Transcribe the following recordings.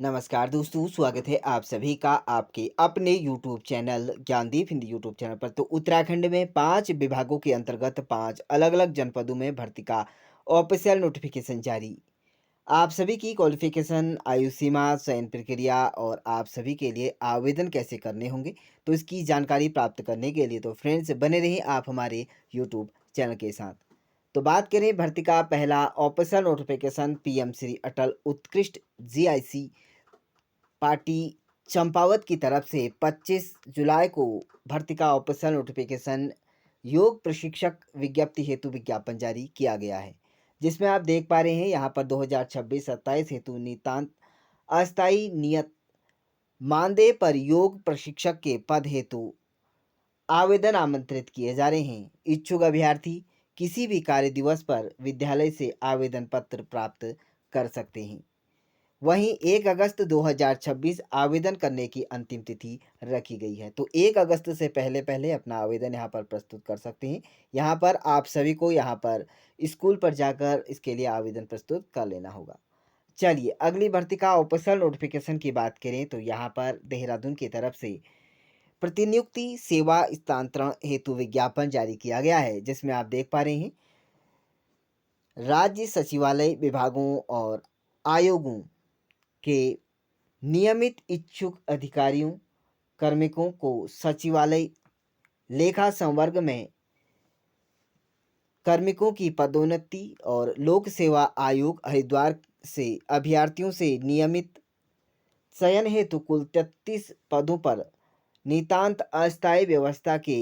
नमस्कार दोस्तों, स्वागत है आप सभी का आपके अपने YouTube channel Gyandeep Hindi YouTube channel पर। तो उत्तराखंड में 5 विभागों के अंतर्गत 5 अलग-अलग जनपदों में भर्ती का ऑफिशियल नोटिफिकेशन जारी। आप सभी की क्वालिफिकेशन, आयु सीमा, चयन प्रक्रिया और आप सभी के लिए आवेदन कैसे करने होंगे, तो इसकी जानकारी प्राप्त करने के लिए तो फ्रेंड्स बने रहिए आप हमारे यूट्यूब चैनल के साथ। तो बात करें भर्ती का पहला official notification PM Shri Atal उत्कृष्ट जीआईसी पार्टी चंपावत की तरफ से 25 जुलाई को भर्ती का ऑफिशियल नोटिफिकेशन योग प्रशिक्षक विज्ञप्ति हेतु विज्ञापन जारी किया गया है, जिसमें आप देख पा रहे हैं यहाँ पर 2026-27 हेतु नितांत अस्थायी नियत मानदेय पर योग प्रशिक्षक के पद हेतु आवेदन आमंत्रित किए जा रहे हैं। इच्छुक अभ्यर्थी किसी भी कार्य दिवस पर विद्यालय से आवेदन पत्र प्राप्त कर सकते हैं। वहीं 1 अगस्त 2026 आवेदन करने की अंतिम तिथि रखी गई है। तो 1 अगस्त से पहले-पहले अपना आवेदन यहाँ पर प्रस्तुत कर सकते हैं। यहाँ पर आप सभी को यहाँ पर स्कूल पर जाकर इसके लिए आवेदन प्रस्तुत कर लेना होगा। चलिए अगली भर्ती का ऑफिशियल नोटिफिकेशन की बात करें तो यहाँ पर देहरादून की तरफ से प्रतिनियुक्ति सेवा स्थानांतरण हेतु विज्ञापन जारी किया गया है, जिसमें आप देख पा रहे हैं राज्य सचिवालय विभागों और आयोगों के नियमित इच्छुक अधिकारियों कार्मिकों को सचिवालय लेखा संवर्ग में कार्मिकों की पदोन्नति और लोक सेवा आयोग हरिद्वार से अभ्यर्थियों से नियमित चयन हेतु कुल 33 पदों पर नितांत अस्थायी व्यवस्था के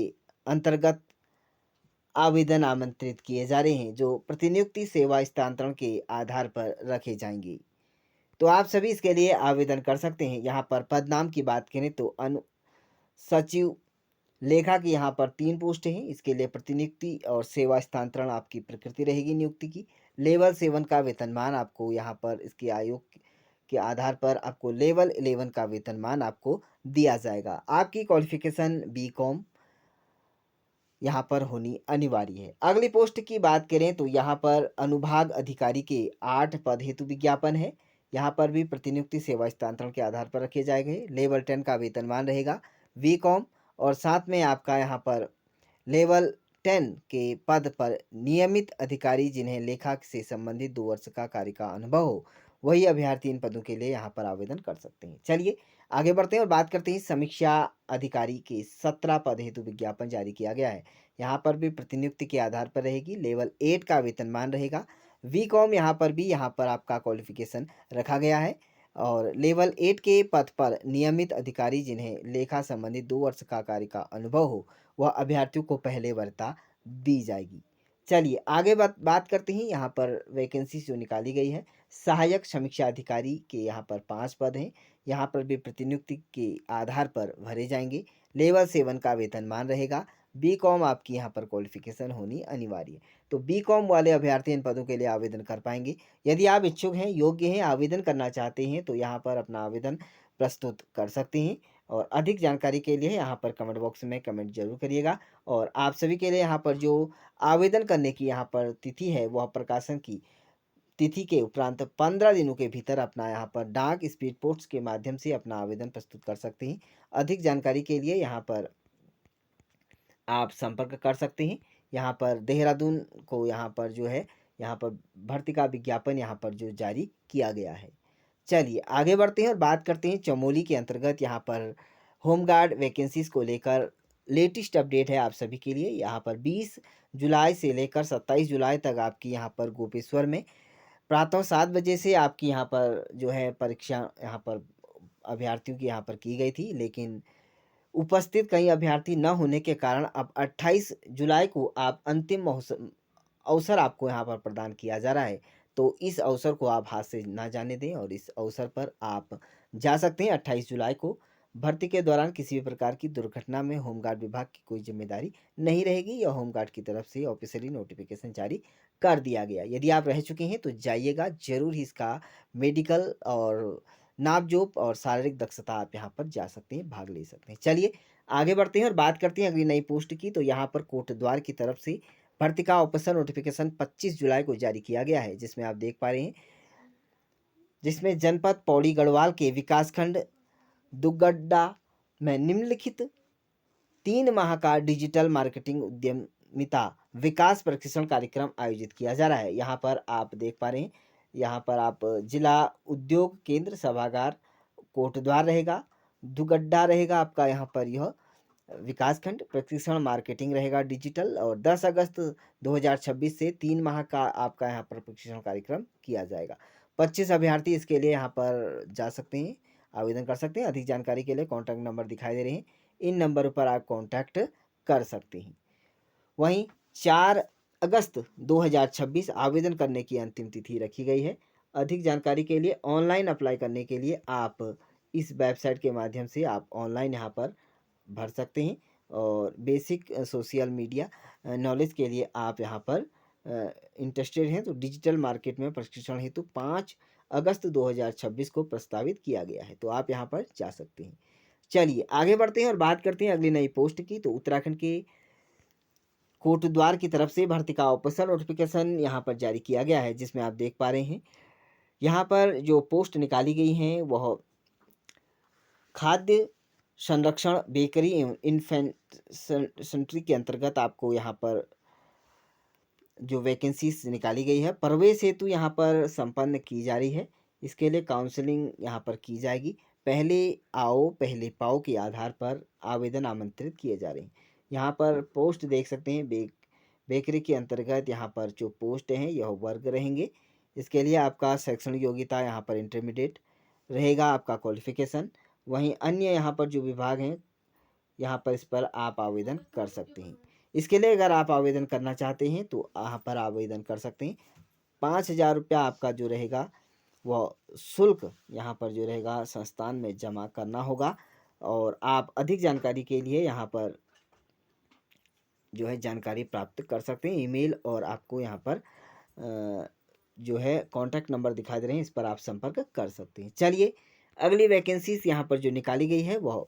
अंतर्गत आवेदन आमंत्रित किए जा रहे हैं, जो प्रतिनियुक्ति सेवा स्थानांतरण के आधार पर रखे जाएंगे। तो आप सभी इसके लिए आवेदन कर सकते हैं। यहाँ पर पद नाम की बात करें तो अनु सचिव लेखा की यहाँ पर 3 पोस्ट हैं। इसके लिए प्रतिनियुक्ति और सेवा स्थानांतरण आपकी प्रकृति रहेगी नियुक्ति की। लेवल 7 का वेतनमान आपको यहाँ पर इसके आयोग के आधार पर आपको लेवल 11 का वेतनमान आपको दिया जाएगा। आपकी क्वालिफिकेशन बीकॉम यहाँ पर होनी अनिवार्य है। अगली पोस्ट की बात करें तो यहाँ पर अनुभाग अधिकारी के 8 पद हेतु विज्ञापन है। यहाँ पर भी प्रतिनियुक्ति सेवा हस्तांतरण के आधार पर रखे जाएंगे। लेवल 10 का वेतनमान रहेगा बीकॉम, और साथ में आपका यहाँ पर लेवल 10 के पद पर नियमित अधिकारी जिन्हें लेखा से संबंधित 2 वर्ष का कार्य का अनुभव हो, वही अभ्यर्थी इन पदों के लिए यहाँ पर आवेदन कर सकते हैं। चलिए आगे बढ़ते हैं और बात करते हैं समीक्षा अधिकारी के 17 पद हेतु विज्ञापन जारी किया गया है। यहाँ पर भी प्रतिनियुक्ति के आधार पर रहेगी। लेवल 8 का वेतनमान रहेगा। वीकॉम यहाँ पर भी यहाँ पर आपका क्वालिफिकेशन रखा गया है, और लेवल 8 के पद पर नियमित अधिकारी जिन्हें लेखा संबंधित 2 वर्ष का कार्य का अनुभव हो, वह अभ्यर्थियों को पहले वरीयता दी जाएगी। चलिए आगे बात करते हैं। यहाँ पर वैकेंसी जो निकाली गई है, सहायक समीक्षा अधिकारी के यहाँ पर 5 पद हैं। यहाँ पर भी प्रतिनियुक्ति के आधार पर भरे जाएंगे। लेवल 7 का वेतनमान रहेगा। बीकॉम आपकी यहाँ पर क्वालिफिकेशन होनी अनिवार्य है। तो बीकॉम वाले अभ्यर्थी इन पदों के लिए आवेदन कर पाएंगे। यदि आप इच्छुक हैं, योग्य हैं, आवेदन करना चाहते हैं तो यहाँ पर अपना आवेदन प्रस्तुत कर सकते हैं। और अधिक जानकारी के लिए यहाँ पर कमेंट बॉक्स में कमेंट जरूर करिएगा। और आप सभी के लिए यहाँ पर जो आवेदन करने की यहाँ पर तिथि है, वह प्रकाशन की तिथि के उपरांत 15 दिनों के भीतर अपना यहाँ पर डाक स्पीड पोस्ट के माध्यम से अपना आवेदन प्रस्तुत कर सकते हैं। अधिक जानकारी के लिए यहाँ पर आप संपर्क कर सकते हैं। यहाँ पर देहरादून को यहाँ पर जो है, यहाँ पर भर्ती का विज्ञापन यहाँ पर जो जारी किया गया है। चलिए आगे बढ़ते हैं और बात करते हैं चमोली के अंतर्गत यहाँ पर होमगार्ड वैकेंसीज को लेकर लेटेस्ट अपडेट है आप सभी के लिए। यहाँ पर 20 जुलाई से लेकर 27 जुलाई तक आपकी यहाँ पर गोपेश्वर में प्रातः 7 बजे से आपकी यहाँ पर जो है परीक्षा यहाँ पर अभ्यर्थियों की यहाँ पर की गई थी, लेकिन उपस्थित कई अभ्यर्थी न होने के कारण अब 28 जुलाई को आप अंतिम अवसर आपको यहाँ पर प्रदान किया जा रहा है। तो इस अवसर को आप हाथ से ना जाने दें और इस अवसर पर आप जा सकते हैं 28 जुलाई को। भर्ती के दौरान किसी भी प्रकार की दुर्घटना में होमगार्ड विभाग की कोई जिम्मेदारी नहीं रहेगी। यह होमगार्ड की तरफ से ऑफिशियली नोटिफिकेशन जारी कर दिया गया। यदि आप रह चुके हैं तो जाइएगा जरूर ही। इसका मेडिकल और नाप-जोप और शारीरिक दक्षता आप यहाँ पर जा सकते हैं, भाग ले सकते हैं। चलिए आगे बढ़ते हैं और बात करते हैं अगली नई पोस्ट की। तो यहाँ पर कोटद्वार की तरफ से भर्ती का ऑफिशियल नोटिफिकेशन 25 जुलाई को जारी किया गया है, जिसमें आप देख पा रहे हैं जिसमें जनपद पौड़ी गढ़वाल के विकासखंड दुगड्डा में निम्नलिखित 3 माह का डिजिटल मार्केटिंग उद्यमिता विकास प्रशिक्षण कार्यक्रम आयोजित किया जा रहा है। यहाँ पर आप देख पा रहे हैं, यहाँ पर आप जिला उद्योग केंद्र सभागार कोटद्वार रहेगा, दुगड्डा रहेगा आपका यहाँ पर यह विकासखंड प्रशिक्षण मार्केटिंग रहेगा डिजिटल, और 10 अगस्त 2026 से 3 माह का आपका यहाँ पर प्रशिक्षण कार्यक्रम किया जाएगा। 25 अभ्यर्थी इसके लिए यहाँ पर जा सकते हैं, आवेदन कर सकते हैं। अधिक जानकारी के लिए कॉन्टैक्ट नंबर दिखाई दे रहे हैं, इन नंबर पर आप कॉन्टैक्ट कर सकते हैं। वहीं 4 अगस्त 2026 आवेदन करने की अंतिम तिथि रखी गई है। अधिक जानकारी के लिए ऑनलाइन अप्लाई करने के लिए आप इस वेबसाइट के माध्यम से आप ऑनलाइन यहाँ पर भर सकते हैं, और बेसिक सोशल मीडिया नॉलेज के लिए आप यहाँ पर इंटरेस्टेड हैं तो डिजिटल मार्केट में प्रशिक्षण हेतु 5 अगस्त 2026 को प्रस्तावित किया गया है, तो आप यहाँ पर जा सकते हैं। चलिए आगे बढ़ते हैं और बात करते हैं अगली नई पोस्ट की। तो उत्तराखंड के कोटद्वार की तरफ से भर्ती का ऑफिशियल नोटिफिकेशन यहाँ पर जारी किया गया है, जिसमें आप देख पा रहे हैं यहाँ पर जो पोस्ट निकाली गई हैं वह खाद्य संरक्षण बेकरी एवं इन्फेंट्री के अंतर्गत आपको यहाँ पर जो वैकेंसीज निकाली गई है प्रवेश हेतु यहाँ पर संपन्न की जा रही है। इसके लिए काउंसलिंग यहाँ पर की जाएगी। पहले आओ पहले पाओ के आधार पर आवेदन आमंत्रित किए जा रहे हैं। यहाँ पर पोस्ट देख सकते हैं, बेकरी के अंतर्गत यहाँ पर जो पोस्ट हैं यह वर्ग रहेंगे। इसके लिए आपका शैक्षणिक योग्यता यहाँ पर इंटरमीडिएट रहेगा, आपका क्वालिफिकेशन। वहीं अन्य यहाँ पर जो विभाग हैं यहाँ पर इस पर आप आवेदन कर सकते हैं। इसके लिए अगर आप आवेदन करना चाहते हैं तो यहाँ पर आवेदन कर सकते हैं। 5,000 रुपया आपका जो रहेगा वह शुल्क यहाँ पर जो रहेगा संस्थान में जमा करना होगा, और आप अधिक जानकारी के लिए यहाँ पर जो है जानकारी प्राप्त कर सकते हैं ईमेल, और आपको यहाँ पर जो है कॉन्टैक्ट नंबर दिखाई दे रहे हैं, इस पर आप संपर्क कर सकते हैं। चलिए अगली वैकेंसीज यहाँ पर जो निकाली गई है वह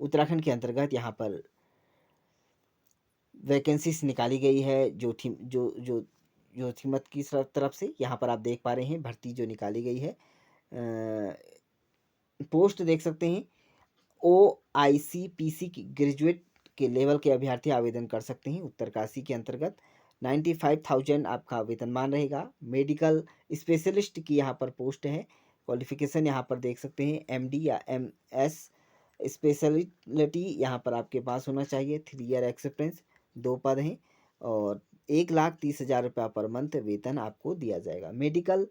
उत्तराखंड के अंतर्गत यहाँ पर वैकेंसीज निकाली गई है जो थीमत की तरफ से। यहाँ पर आप देख पा रहे हैं भर्ती जो निकाली गई है, पोस्ट देख सकते हैं। OICPC की ग्रेजुएट के लेवल के अभ्यर्थी आवेदन कर सकते हैं। उत्तरकाशी के अंतर्गत 95,000 आपका वेतनमान रहेगा। मेडिकल स्पेशलिस्ट की यहाँ पर पोस्ट है। क्वालिफिकेशन यहाँ पर देख सकते हैं MD या MS स्पेशलिटी यहाँ पर आपके पास होना चाहिए। 3 ईयर एक्सपीरियंस, 2 पद हैं, और 1,30,000 रुपया पर मंथ वेतन आपको दिया जाएगा। मेडिकल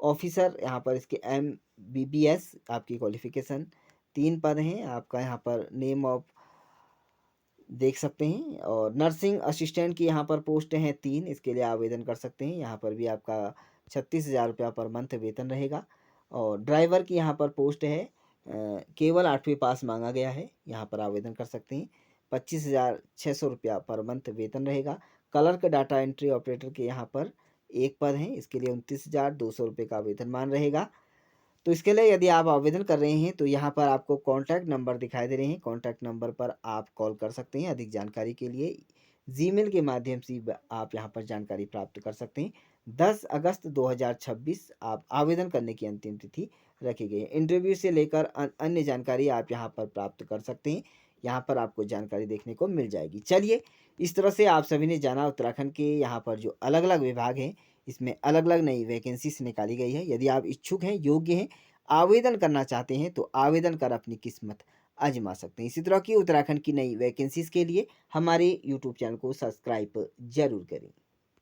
ऑफिसर यहाँ पर इसके MBBS आपकी क्वालिफिकेशन, 3 पद हैं। आपका यहाँ पर नेम ऑफ देख सकते हैं, और नर्सिंग असिस्टेंट की यहाँ पर पोस्ट हैं 3, इसके लिए आवेदन कर सकते हैं। यहाँ पर भी आपका 36,000 रुपया पर मंथ वेतन रहेगा। और ड्राइवर की यहाँ पर पोस्ट है, केवल 8वीं पास मांगा गया है, यहाँ पर आवेदन कर सकते हैं। 25,600 रुपया पर मंथ वेतन रहेगा। क्लर्क डाटा एंट्री ऑपरेटर के यहाँ पर 1 पद हैं, इसके लिए 29,200 रुपये का वेतनमान रहेगा। तो इसके लिए यदि आप आवेदन कर रहे हैं तो यहाँ पर आपको कॉन्टैक्ट नंबर दिखाई दे रहे हैं, कॉन्टैक्ट नंबर पर आप कॉल कर सकते हैं। अधिक जानकारी के लिए जीमेल के माध्यम से आप यहाँ पर जानकारी प्राप्त कर सकते हैं। 10 अगस्त 2026 आप आवेदन करने की अंतिम तिथि रखी गई है। इंटरव्यू से लेकर अन्य जानकारी आप यहाँ पर प्राप्त कर सकते हैं, यहाँ पर आपको जानकारी देखने को मिल जाएगी। चलिए इस तरह से आप सभी ने जाना उत्तराखंड के यहाँ पर जो अलग अलग विभाग हैं इसमें अलग अलग नई वैकेंसीज निकाली गई है। यदि आप इच्छुक हैं, योग्य हैं, आवेदन करना चाहते हैं तो आवेदन कर अपनी किस्मत आजमा सकते हैं। इसी तरह की उत्तराखंड की नई वैकेंसीज के लिए हमारे यूट्यूब चैनल को सब्सक्राइब जरूर करें।